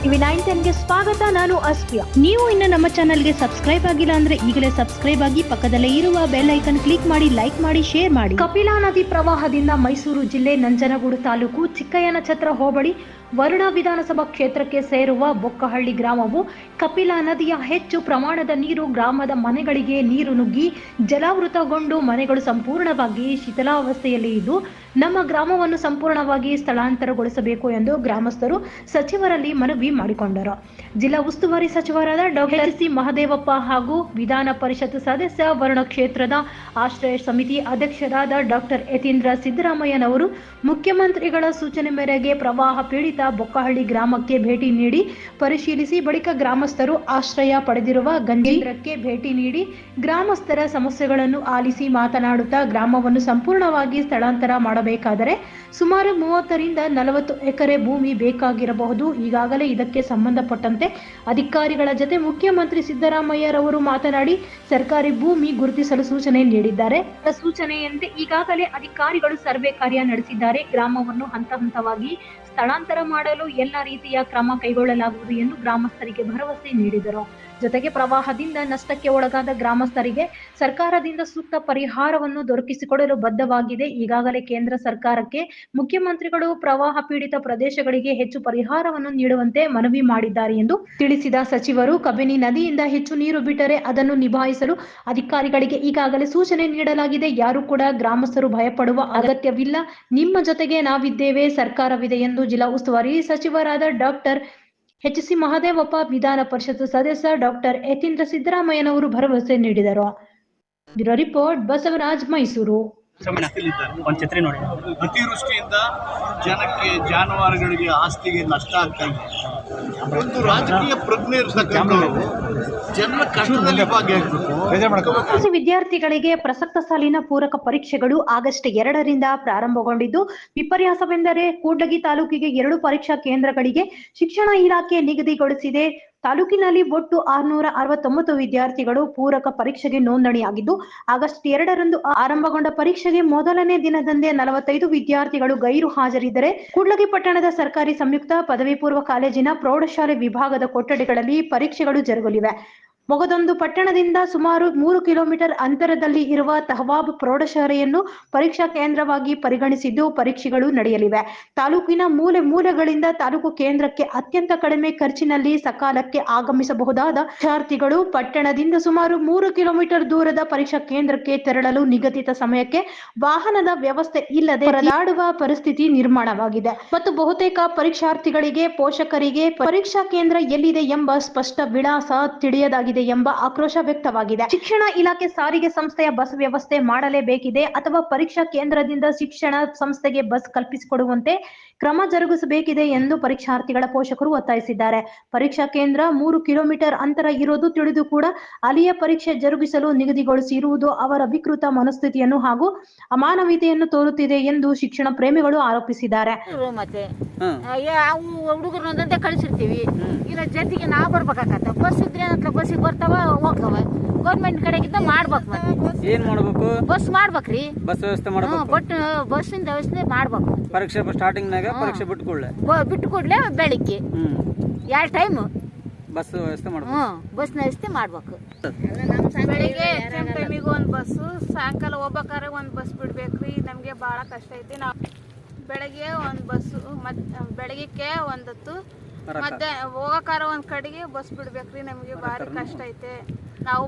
TV 910ಗೆ ಸ್ವಾಗತ. ನಾನು ಅಸ್ಫಿಯಾ. ನೀವು ಇನ್ನು ನಮ್ಮ ಚಾನೆಲ್ಗೆ ಸಬ್ಸ್ಕ್ರೈಬ್ ಆಗಿಲ್ಲ ಅಂದ್ರೆ ಈಗಲೇ ಸಬ್ಸ್ಕ್ರೈಬ್ ಆಗಿ ಪಕ್ಕದಲ್ಲೇ ಇರುವ ಬೆಲ್ ಐಕನ್ ಕ್ಲಿಕ್ ಮಾಡಿ, ಲೈಕ್ ಮಾಡಿ, ಶೇರ್ ಮಾಡಿ. ಕಪಿಲಾ ನದಿ ಪ್ರವಾಹದಿಂದ ಮೈಸೂರು ಜಿಲ್ಲೆ ನಂಜನಗೂಡು ತಾಲೂಕು ಚಿಕ್ಕಯ್ಯನಛತ್ರ ಹೋಬಳಿ ವರುಣ ವಿಧಾನಸಭಾ ಕ್ಷೇತ್ರಕ್ಕೆ ಸೇರುವ ಬೊಕ್ಕಹಳ್ಳಿ ಗ್ರಾಮವು ಕಪಿಲಾ ನದಿಯ ಹೆಚ್ಚು ಪ್ರಮಾಣದ ನೀರು ಗ್ರಾಮದ ಮನೆಗಳಿಗೆ ನೀರು ನುಗ್ಗಿ ಜಲಾವೃತಗೊಂಡು ಮನೆಗಳು ಸಂಪೂರ್ಣವಾಗಿ ಶಿಥಿಲಾವಸ್ಥೆಯಲ್ಲಿ ಇದ್ದು ನಮ್ಮ ಗ್ರಾಮವನ್ನು ಸಂಪೂರ್ಣವಾಗಿ ಸ್ಥಳಾಂತರಗೊಳಿಸಬೇಕು ಎಂದು ಗ್ರಾಮಸ್ಥರು ಸಚಿವರಲ್ಲಿ ಮನವಿ ಮಾಡಿಕೊಂಡರು. ಜಿಲ್ಲಾ ಉಸ್ತುವಾರಿ ಸಚಿವರಾದ ಡಾಕ್ಟರ್ ಸಿ ಮಹದೇವಪ್ಪ ಹಾಗೂ ವಿಧಾನ ಪರಿಷತ್ ಸದಸ್ಯ ವರುಣ ಕ್ಷೇತ್ರದ ಆಶ್ರಯ ಸಮಿತಿ ಅಧ್ಯಕ್ಷರಾದ ಡಾಕ್ಟರ್ ಯತೀಂದ್ರ ಸಿದ್ದರಾಮಯ್ಯನವರು ಮುಖ್ಯಮಂತ್ರಿಗಳ ಸೂಚನೆ ಮೇರೆಗೆ ಪ್ರವಾಹ ಪೀಡಿತ ಬೊಕ್ಕಹಳ್ಳಿ ಗ್ರಾಮಕ್ಕೆ ಭೇಟಿ ನೀಡಿ ಪರಿಶೀಲಿಸಿ ಬಳಿಕ ಗ್ರಾಮಸ್ಥರು ಆಶ್ರಯ ಪಡೆದಿರುವ ಗಂಜೇಂದ್ರಕ್ಕೆ ಭೇಟಿ ನೀಡಿ ಗ್ರಾಮಸ್ಥರ ಸಮಸ್ಯೆಗಳನ್ನು ಆಲಿಸಿ ಮಾತನಾಡುತ್ತಾ ಗ್ರಾಮವನ್ನು ಸಂಪೂರ್ಣವಾಗಿ ಸ್ಥಳಾಂತರ ಮಾಡಬೇಕಾದರೆ ಸುಮಾರು 30ರಿಂದ 40 ಎಕರೆ ಭೂಮಿ ಬೇಕಾಗಿರಬಹುದು. ಈಗಾಗಲೇ ಇದಕ್ಕೆ ಸಂಬಂಧಪಟ್ಟಂತೆ ಅಧಿಕಾರಿಗಳ ಜೊತೆ ಮುಖ್ಯಮಂತ್ರಿ ಸಿದ್ದರಾಮಯ್ಯರವರು ಮಾತನಾಡಿ ಸರ್ಕಾರಿ ಭೂಮಿ ಗುರುತಿಸಲು ಸೂಚನೆ ನೀಡಿದ್ದಾರೆ. ಸೂಚನೆಯಂತೆ ಈಗಾಗಲೇ ಅಧಿಕಾರಿಗಳು ಸರ್ವೆ ಕಾರ್ಯ ನಡೆಸಿದ್ದಾರೆ. ಗ್ರಾಮವನ್ನು ಹಂತ ಹಂತವಾಗಿ ಸ್ಥಳಾಂತರ ಮಾಡಲು ಎಲ್ಲ ರೀತಿಯ ಕ್ರಮ ಕೈಗೊಳ್ಳಲಾಗುವುದು ಎಂದು ಗ್ರಾಮಸ್ಥರಿಗೆ ಭರವಸೆ ನೀಡಿದರು. ಜೊತೆಗೆ ಪ್ರವಾಹದಿಂದ ನಷ್ಟಕ್ಕೆ ಒಳಗಾದ ಗ್ರಾಮಸ್ಥರಿಗೆ ಸರ್ಕಾರದಿಂದ ಸೂಕ್ತ ಪರಿಹಾರವನ್ನು ದೊರಕಿಸಿಕೊಡಲು ಬದ್ಧವಾಗಿದೆ. ಈಗಾಗಲೇ ಕೇಂದ್ರ ಸರ್ಕಾರಕ್ಕೆ ಮುಖ್ಯಮಂತ್ರಿಗಳು ಪ್ರವಾಹ ಪೀಡಿತ ಪ್ರದೇಶಗಳಿಗೆ ಹೆಚ್ಚು ಪರಿಹಾರವನ್ನು ನೀಡುವಂತೆ ಮನವಿ ಮಾಡಿದ್ದಾರೆ ಎಂದು ತಿಳಿಸಿದ ಸಚಿವರು, ಕಬಿನಿ ನದಿಯಿಂದ ಹೆಚ್ಚು ನೀರು ಬಿಟ್ಟರೆ ಅದನ್ನು ನಿಭಾಯಿಸಲು ಅಧಿಕಾರಿಗಳಿಗೆ ಈಗಾಗಲೇ ಸೂಚನೆ ನೀಡಲಾಗಿದೆ. ಯಾರು ಕೂಡ ಗ್ರಾಮಸ್ಥರು ಭಯಪಡುವ ಅಗತ್ಯವಿಲ್ಲ. ನಿಮ್ಮ ಜೊತೆಗೆ ನಾವಿದ್ದೇವೆ, ಸರ್ಕಾರವಿದೆ ಎಂದು ಜಿಲ್ಲಾ ಉಸ್ತುವಾರಿ ಸಚಿವರಾದ ಡಾಕ್ಟರ್ ಸಿ ಮಹದೇವಪ್ಪ, ವಿಧಾನ ಪರಿಷತ್ ಸದಸ್ಯ ಡಾಕ್ಟರ್ ಯತೀಂದ್ರ ಸಿದ್ದರಾಮಯ್ಯನವರು ಭರವಸೆ ನೀಡಿದರು. Bureau report, Basavaraj, Mysuru. ಅತಿವೃಷ್ಟಿಯಿಂದ ಜನಕ್ಕೆ, ಜಾನುವಾರುಗಳಿಗೆ, ಆಸ್ತಿಗೆ ನಷ್ಟ ಆಗ್ತಾ ಇದೆ. ಒಂದು ರಾಜಕೀಯ ಪ್ರಜ್ಞೆ ಇರತಕ್ಕಂಥವರು ಜನರ ಕಷ್ಟದಲ್ಲಿ ಭಾಗಿಯಾಗಬೇಕು. ವಿದ್ಯಾರ್ಥಿಗಳಿಗೆ ಪ್ರಸಕ್ತ ಸಾಲಿನ ಪೂರಕ ಪರೀಕ್ಷೆಗಳು ಆಗಸ್ಟ್ 2ರಿಂದ ಪ್ರಾರಂಭಗೊಂಡಿದ್ದು, ವಿಪರ್ಯಾಸವೆಂದರೆ ಕೂಡ್ಲಿಗಿ ತಾಲೂಕಿಗೆ 2 ಪರೀಕ್ಷಾ ಕೇಂದ್ರಗಳಿಗೆ ಶಿಕ್ಷಣ ಇಲಾಖೆ ನಿಗದಿಗೊಳಿಸಿದೆ. ತಾಲೂಕಿನಲ್ಲಿ ಒಟ್ಟು 669 ವಿದ್ಯಾರ್ಥಿಗಳು ಪೂರಕ ಪರೀಕ್ಷೆಗೆ ನೋಂದಣಿಯಾಗಿದ್ದು, ಆಗಸ್ಟ್ 2ರಂದು ಆರಂಭಗೊಂಡ ಪರೀಕ್ಷೆಗೆ ಮೊದಲನೇ ದಿನದಂದೇ 45 ವಿದ್ಯಾರ್ಥಿಗಳು ಗೈರು ಹಾಜರಿದ್ದರೆ, ಕೂಡ್ಲಿಗಿ ಪಟ್ಟಣದ ಸರ್ಕಾರಿ ಸಂಯುಕ್ತ ಪದವಿ ಪೂರ್ವ ಕಾಲೇಜಿನ ಪ್ರೌಢಶಾಲೆ ವಿಭಾಗದ ಕೊಠಡಿಗಳಲ್ಲಿ ಪರೀಕ್ಷೆಗಳು ಜರುಗಲಿವೆ. ಮೊಗದೊಂದು ಪಟ್ಟಣದಿಂದ ಸುಮಾರು 3 ಕಿಲೋಮೀಟರ್ ಅಂತರದಲ್ಲಿ ಇರುವ ತಹವಾಬ್ ಪ್ರೌಢಶಾಲೆಯನ್ನು ಪರೀಕ್ಷಾ ಕೇಂದ್ರವಾಗಿ ಪರಿಗಣಿಸಿದ್ದು ಪರೀಕ್ಷೆಗಳು ನಡೆಯಲಿವೆ. ತಾಲೂಕಿನ ಮೂಲೆ ಮೂಲೆಗಳಿಂದ ತಾಲೂಕು ಕೇಂದ್ರಕ್ಕೆ ಅತ್ಯಂತ ಕಡಿಮೆ ಖರ್ಚಿನಲ್ಲಿ ಸಕಾಲಕ್ಕೆ ಆಗಮಿಸಬಹುದಾದ ವಿದ್ಯಾರ್ಥಿಗಳು ಪಟ್ಟಣದಿಂದ ಸುಮಾರು 3 ಕಿಲೋಮೀಟರ್ ದೂರದ ಪರೀಕ್ಷಾ ಕೇಂದ್ರಕ್ಕೆ ತೆರಳಲು ನಿಗದಿತ ಸಮಯಕ್ಕೆ ವಾಹನದ ವ್ಯವಸ್ಥೆ ಇಲ್ಲದೆ ಪರದಾಡುವ ಪರಿಸ್ಥಿತಿ ನಿರ್ಮಾಣವಾಗಿದೆ ಮತ್ತು ಬಹುತೇಕ ಪರೀಕ್ಷಾರ್ಥಿಗಳಿಗೆ, ಪೋಷಕರಿಗೆ ಪರೀಕ್ಷಾ ಕೇಂದ್ರ ಎಲ್ಲಿದೆ ಎಂಬ ಸ್ಪಷ್ಟ ವಿಳಾಸ ತಿಳಿಯದಾಗಿದೆ ಎಂಬ ಆಕ್ರೋಶ ವ್ಯಕ್ತವಾಗಿದೆ. ಶಿಕ್ಷಣ ಇಲಾಖೆ ಸಾರಿಗೆ ಸಂಸ್ಥೆಯ ಬಸ್ ವ್ಯವಸ್ಥೆ ಮಾಡಲೇಬೇಕಿದೆ ಅಥವಾ ಪರೀಕ್ಷಾ ಕೇಂದ್ರದಿಂದ ಶಿಕ್ಷಣ ಸಂಸ್ಥೆಗೆ ಬಸ್ ಕಲ್ಪಿಸಿಕೊಡುವಂತೆ ಕ್ರಮ ಜರುಗಿಸಬೇಕಿದೆ ಎಂದು ಪರೀಕ್ಷಾರ್ಥಿಗಳ ಪೋಷಕರು ಒತ್ತಾಯಿಸಿದ್ದಾರೆ. ಪರೀಕ್ಷಾ ಕೇಂದ್ರ 3 ಕಿಲೋಮೀಟರ್ ಅಂತರ ಇರೋದು ತಿಳಿದು ಕೂಡ ಅಲ್ಲಿಯೇ ಪರೀಕ್ಷೆ ಜರುಗಿಸಲು ನಿಗದಿಗೊಳಿಸಿರುವುದು ಅವರ ವಿಕೃತ ಮನಸ್ಥಿತಿಯನ್ನು ಹಾಗೂ ಅಮಾನವೀಯತೆಯನ್ನು ತೋರುತ್ತಿದೆ ಎಂದು ಶಿಕ್ಷಣ ಪ್ರೇಮಿಗಳು ಆರೋಪಿಸಿದ್ದಾರೆ. ಹುಡುಗರನ್ನಂತೆ ಕಳಿಸಿರ್ತೀವಿ, ಇಲ್ಲ ಜೊತೆಗೆ ನಾವು ಬರ್ಬೇಕಾಗತ್ತ. ಬಸ್ ಇದ್ರೆ ಬಸ್ಸಿಗೆ ಬರ್ತಾವ, ಹೋಗ್ತಾವ. ಗೌರ್ಮೆಂಟ್ ಕಡೆಗಿಂದ ಮಾಡ್ಬೇಕು. ಮತ್ತೆ ಏನ್ ಮಾಡ್ಬೇಕು? ಬಸ್ ಮಾಡ್ಬೇಕ್ರಿ, ಬಸ್ ವ್ಯವಸ್ಥೆ ಮಾಡ್ಬೇಕು. ಬಟ್ ಬಸ್ಸಿನ ವ್ಯವಸ್ಥೆ ಮಾಡ್ಬೇಕು. ಪರೀಕ್ಷೆ ಸ್ಟಾರ್ಟಿಂಗ್ ನಾಗ ಪರೀಕ್ಷೆ ಬಿಟ್ಟು ಕೂಡಲೇ ಬೆಳಿಗ್ಗೆ 2 ಟೈಮ್ ಬಸ್ ವ್ಯವಸ್ಥೆ ಮಾಡ್ಬೇಕು. ಬಸ್ ವ್ಯವಸ್ಥೆ ಮಾಡ್ಬೇಕು. ಬೆಳಿಗ್ಗೆ ಟೈಮಿಗೆ ಒಂದು ಬಸ್ಸು, ಸಾಯಂಕಾಲ ಹೋಗ್ಬೇಕಾದ್ರೆ ಒಂದು ಬಸ್ ಬಿಡ್ಬೇಕ್ರಿ. ನಮಗೆ ಭಾಳ ಕಷ್ಟ ಐತಿ. ನಾವು ಬೆಳಗ್ಗೆ ಒಂದು ಬಸ್ಸು, ಬೆಳಗ್ಗೆ ಒಂದತ್ತು, ಮತ್ತೆ ಹೋಗಕಾರ ಒಂದು ಕಡೆಗೆ ಬಸ್ ಬಿಡ್ಬೇಕ್ರಿ. ನಮಗೆ ಭಾರಿ ಕಷ್ಟ ಐತೆ. ನಾವು